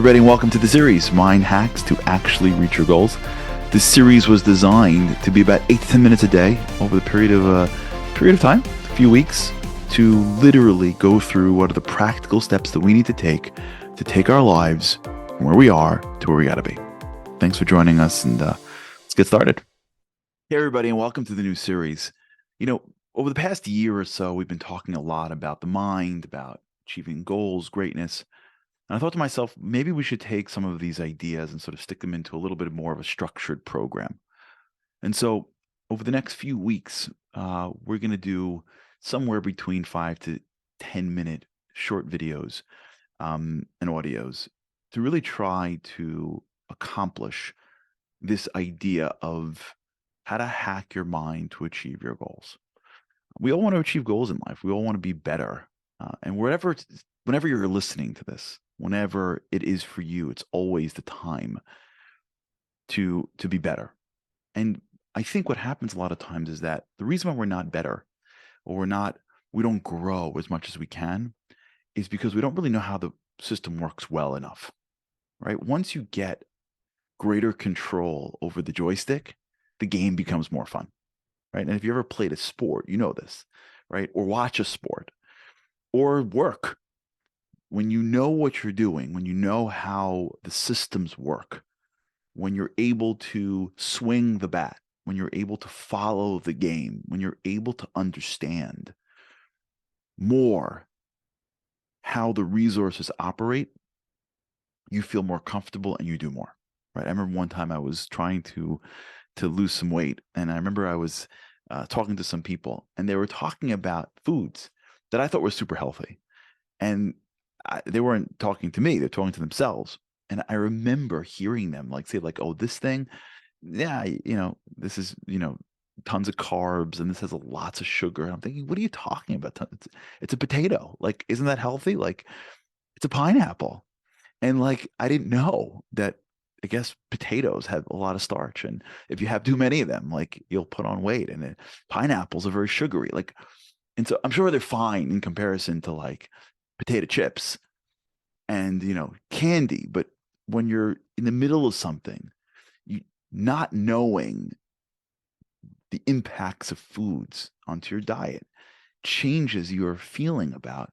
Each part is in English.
Everybody, and welcome to the series, Mind Hacks to Actually Reach Your Goals. This series was designed to be about 8 to 10 minutes a day over the period of time, a few weeks, to literally go through what are the practical steps that we need to take our lives from where we are to where we got to be. Thanks for joining us, and let's get started. Hey, everybody, and welcome to the new series. Over the past year or so, we've been talking a lot about the mind, about achieving goals, greatness. And I thought to myself, maybe we should take some of these ideas and sort of stick them into a little bit more of a structured program. And so over the next few weeks, we're going to do somewhere between 5 to 10-minute short videos and audios to really try to accomplish this idea of how to hack your mind to achieve your goals. We all want to achieve goals in life. We all want to be better. And whenever you're listening to this, whenever it is for you, it's always the time to be better. And I think what happens a lot of times is that the reason why we're not better, or we don't grow as much as we can, is because we don't really know how the system works well enough, right? Once you get greater control over the joystick, the game becomes more fun, right? And if you ever played a sport, you know this, right? Or watch a sport or work. When you know what you're doing, when you know how the systems work, when you're able to swing the bat, when you're able to follow the game, when you're able to understand more how the resources operate, you feel more comfortable and you do more, right? I remember one time I was trying to lose some weight, and I remember I was talking to some people, and they were talking about foods that I thought were super healthy. And they weren't talking to me, they're talking to themselves. And I remember hearing them say, oh, this thing, yeah, this is, tons of carbs, and this has lots of sugar. And I'm thinking, what are you talking about? It's a potato. Isn't that healthy? It's a pineapple. And I didn't know that, I guess potatoes have a lot of starch. And if you have too many of them, you'll put on weight. And pineapples are very sugary. And so I'm sure they're fine in comparison to potato chips and candy. But when you're in the middle of something, you not knowing the impacts of foods onto your diet changes your feeling about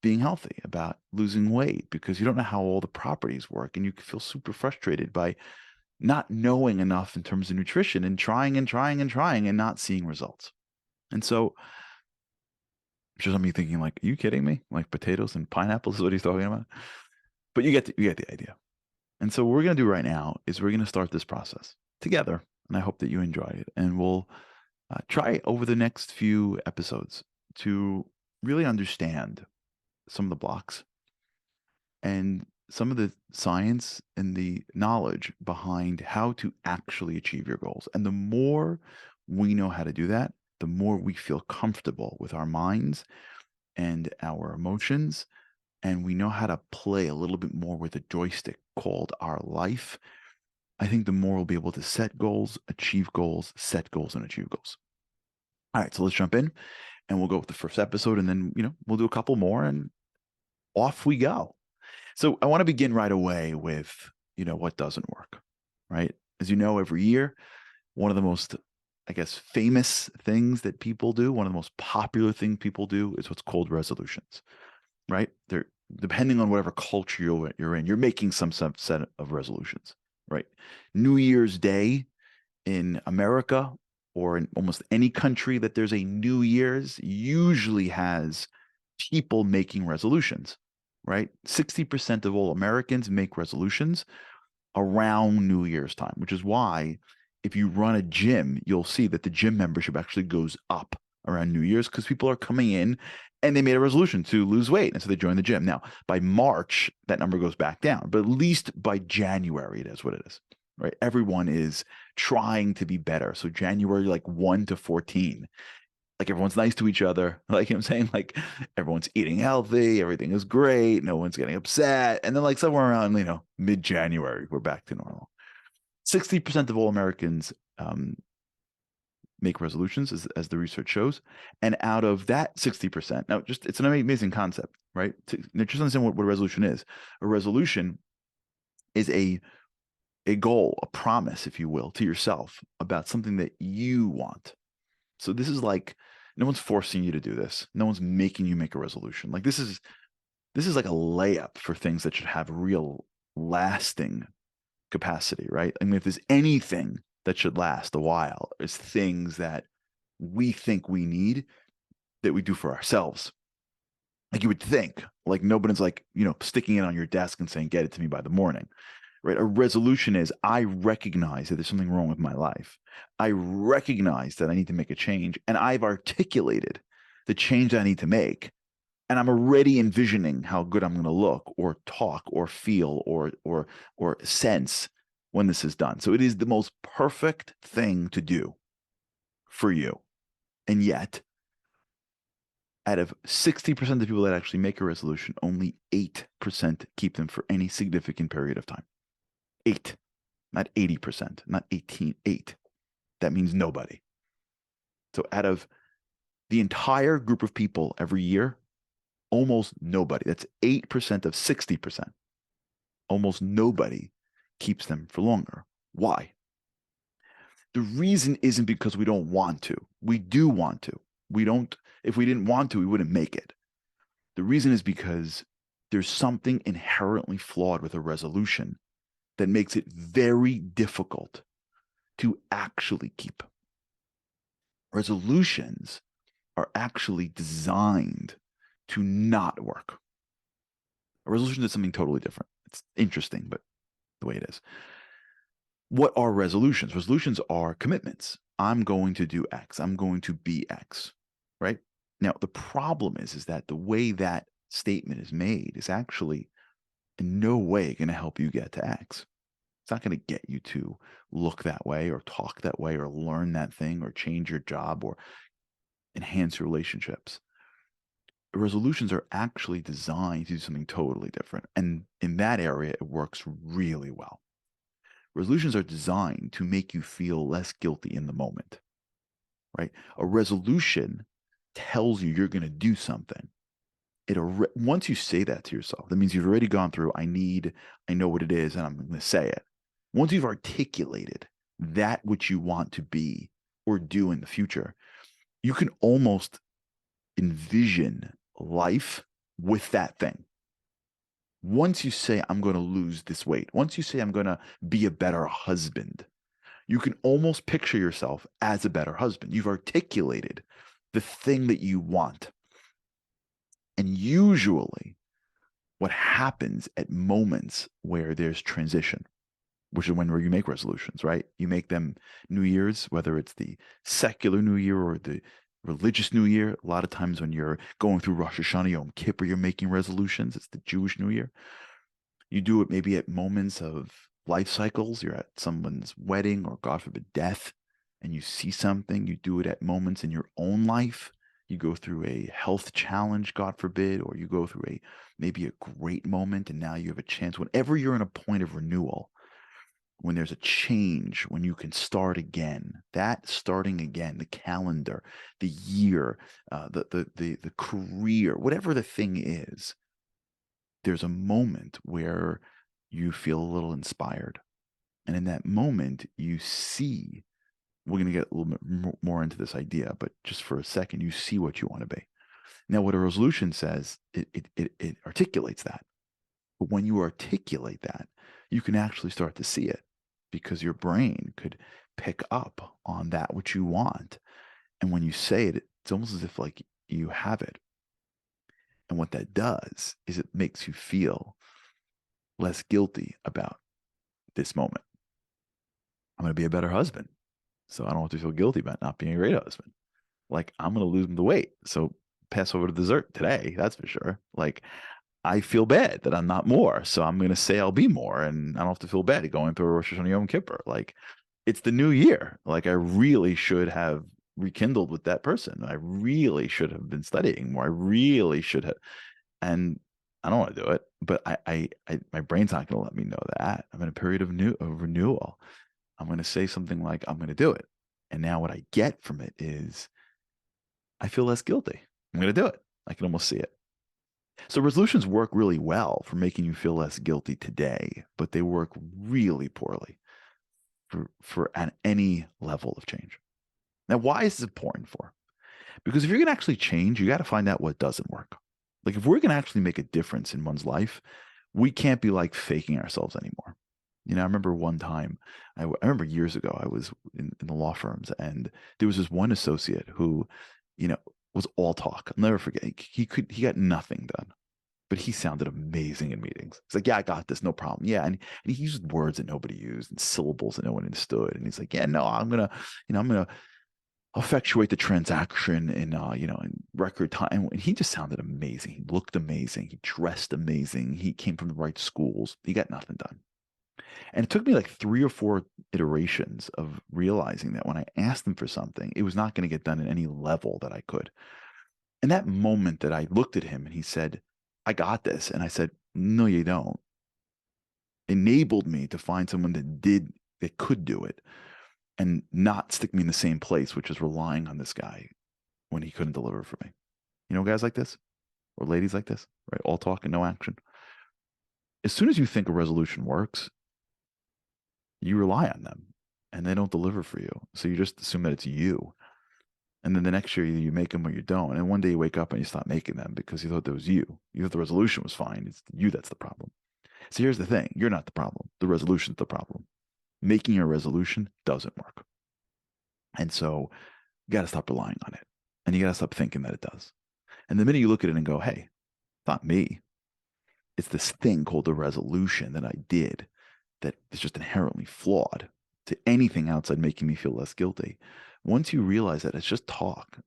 being healthy, about losing weight, because you don't know how all the properties work, and you feel super frustrated by not knowing enough in terms of nutrition and trying and trying and trying and not seeing results. And so just me thinking, are you kidding me? Potatoes and pineapples is what he's talking about? But you get the idea. And so what we're going to do right now is we're going to start this process together. And I hope that you enjoy it. And we'll try over the next few episodes to really understand some of the blocks and some of the science and the knowledge behind how to actually achieve your goals. And the more we know how to do that, the more we feel comfortable with our minds and our emotions, and we know how to play a little bit more with a joystick called our life, I think the more we'll be able to set goals, achieve goals, set goals, and achieve goals. All right, so let's jump in, and we'll go with the first episode, and then, we'll do a couple more, and off we go. So I want to begin right away with, what doesn't work, right? As you know, every year, one of the most, I guess, famous things that people do, one of the most popular things people do is what's called resolutions, right? They're depending on whatever culture you're in, you're making some set of resolutions, right? New Year's Day in America, or in almost any country that there's a New Year's, usually has people making resolutions, right? 60% of all Americans make resolutions around New Year's time, which is why if you run a gym, you'll see that the gym membership actually goes up around New Year's, because people are coming in and they made a resolution to lose weight. And so they join the gym. Now, by March, that number goes back down, but at least by January, it is what it is, right? Everyone is trying to be better. So January, 1 to 14, everyone's nice to each other. I'm saying, everyone's eating healthy. Everything is great. No one's getting upset. And then somewhere around, mid-January, we're back to normal. 60% of all Americans make resolutions, as the research shows. And out of that 60%, now it's an amazing concept, right? Just understand what a resolution is. A resolution is a goal, a promise, if you will, to yourself about something that you want. So this is like no one's forcing you to do this. No one's making you make a resolution. Like this is like a layup for things that should have real lasting capacity, right? I mean, if there's anything that should last a while, it's things that we think we need that we do for ourselves. Like you would think, like nobody's like, sticking it on your desk and saying, get it to me by the morning, right? A resolution is I recognize that there's something wrong with my life. I recognize that I need to make a change, and I've articulated the change I need to make. And I'm already envisioning how good I'm going to look or talk or feel or sense when this is done. So it is the most perfect thing to do for you. And yet, out of 60% of the people that actually make a resolution, only 8% keep them for any significant period of time. 8, not 80%, not 18, 8. That means nobody. So out of the entire group of people every year, almost nobody, that's 8% of 60%, almost nobody keeps them for longer. Why? The reason isn't because we don't want to. We do want to. If we didn't want to, we wouldn't make it. The reason is because there's something inherently flawed with a resolution that makes it very difficult to actually keep. Resolutions are actually designed to not work. A resolution is something totally different. It's interesting, but the way it is. What are resolutions? Resolutions are commitments. I'm going to do X. I'm going to be X, right? Now, the problem is that the way that statement is made is actually in no way going to help you get to X. It's not going to get you to look that way or talk that way or learn that thing or change your job or enhance your relationships. Resolutions are actually designed to do something totally different. And in that area, it works really well. Resolutions are designed to make you feel less guilty in the moment, right? A resolution tells you you're going to do something. Once you say that to yourself, that means you've already gone through, I know what it is, and I'm going to say it. Once you've articulated that which you want to be or do in the future, you can almost envision life with that thing. Once you say, I'm going to lose this weight, once you say, I'm going to be a better husband, you can almost picture yourself as a better husband. You've articulated the thing that you want. And usually, what happens at moments where there's transition, which is when you make resolutions, right? You make them New Year's, whether it's the secular New Year or the religious New Year. A lot of times when you're going through Rosh Hashanah, Yom Kippur, you're making resolutions. It's the Jewish New Year. You do it maybe at moments of life cycles. You're at someone's wedding or, God forbid, death, and you see something. You do it at moments in your own life. You go through a health challenge, God forbid, or you go through maybe a great moment, and now you have a chance. Whenever you're in a point of renewal, when there's a change, when you can start again, that starting again, the calendar, the year, the career, whatever the thing is, there's a moment where you feel a little inspired. And in that moment, you see, we're going to get a little bit more into this idea, but just for a second, you see what you want to be. Now, what a resolution says, it articulates that. But when you articulate that, you can actually start to see it because your brain could pick up on that which you want. And when you say it, it's almost as if like you have it. And what that does is it makes you feel less guilty about this moment. I'm going to be a better husband. So I don't have to feel guilty about not being a great husband. Like I'm going to lose the weight. So Passover to dessert today, that's for sure. Like I feel bad that I'm not more. So I'm going to say I'll be more and I don't have to feel bad going through Rosh Hashanah Yom Kippur. Like it's the new year. Like I really should have rekindled with that person. I really should have been studying more. I really should have. And I don't want to do it, but my brain's not going to let me know that. I'm in a period of renewal. I'm going to say something like, I'm going to do it. And now what I get from it is I feel less guilty. I'm going to do it. I can almost see it. So resolutions work really well for making you feel less guilty today, but they work really poorly for at any level of change. Now, why is this important for? Because if you're going to actually change, you got to find out what doesn't work. Like if we're going to actually make a difference in one's life, we can't be like faking ourselves anymore. You know, I remember one time, I remember years ago, I was in the law firms, and there was this one associate who, you know, was all talk. I'll never forget. He got nothing done, but he sounded amazing in meetings. He's like, "Yeah, I got this, no problem." Yeah, and he used words that nobody used and syllables that no one understood. And he's like, "Yeah, no, I'm gonna effectuate the transaction in in record time." And he just sounded amazing. He looked amazing. He dressed amazing. He came from the right schools. He got nothing done. And it took me like 3 or 4 iterations of realizing that when I asked him for something, it was not going to get done at any level that I could. And that moment that I looked at him and he said, "I got this," and I said, "No, you don't," enabled me to find someone that could do it and not stick me in the same place, which is relying on this guy when he couldn't deliver for me. You know, guys like this or ladies like this, right? All talk and no action. As soon as you think a resolution works, you rely on them and they don't deliver for you. So you just assume that it's you. And then the next year you make them or you don't. And one day you wake up and you stop making them because you thought that was you. You thought the resolution was fine. It's you that's the problem. So here's the thing. You're not the problem. The resolution's the problem. Making a resolution doesn't work. And so you got to stop relying on it. And you got to stop thinking that it does. And the minute you look at it and go, "Hey, it's not me. It's this thing called the resolution that I did that is just inherently flawed to anything outside making me feel less guilty." Once you realize that it's just talk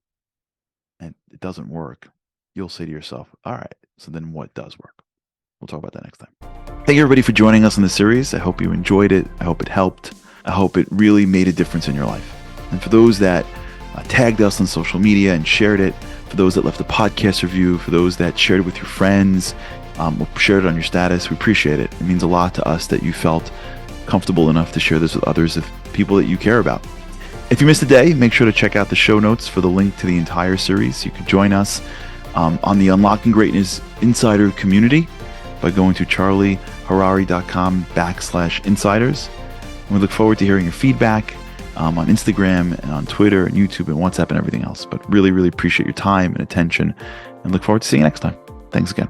and it doesn't work, you'll say to yourself, "All right, so then what does work?" We'll talk about that next time. Thank you, everybody, for joining us on the series. I hope you enjoyed it. I hope it helped. I hope it really made a difference in your life. And for those that tagged us on social media and shared it, for those that left a podcast review, for those that shared it with your friends, or shared it on your status, we appreciate it. It means a lot to us that you felt comfortable enough to share this with others, of people that you care about. If you missed a day, make sure to check out the show notes for the link to the entire series. You can join us on the Unlocking Greatness Insider community by going to charlieharari.com/insiders. And we look forward to hearing your feedback on Instagram and on Twitter and YouTube and WhatsApp and everything else. But really, really appreciate your time and attention and look forward to seeing you next time. Thanks again.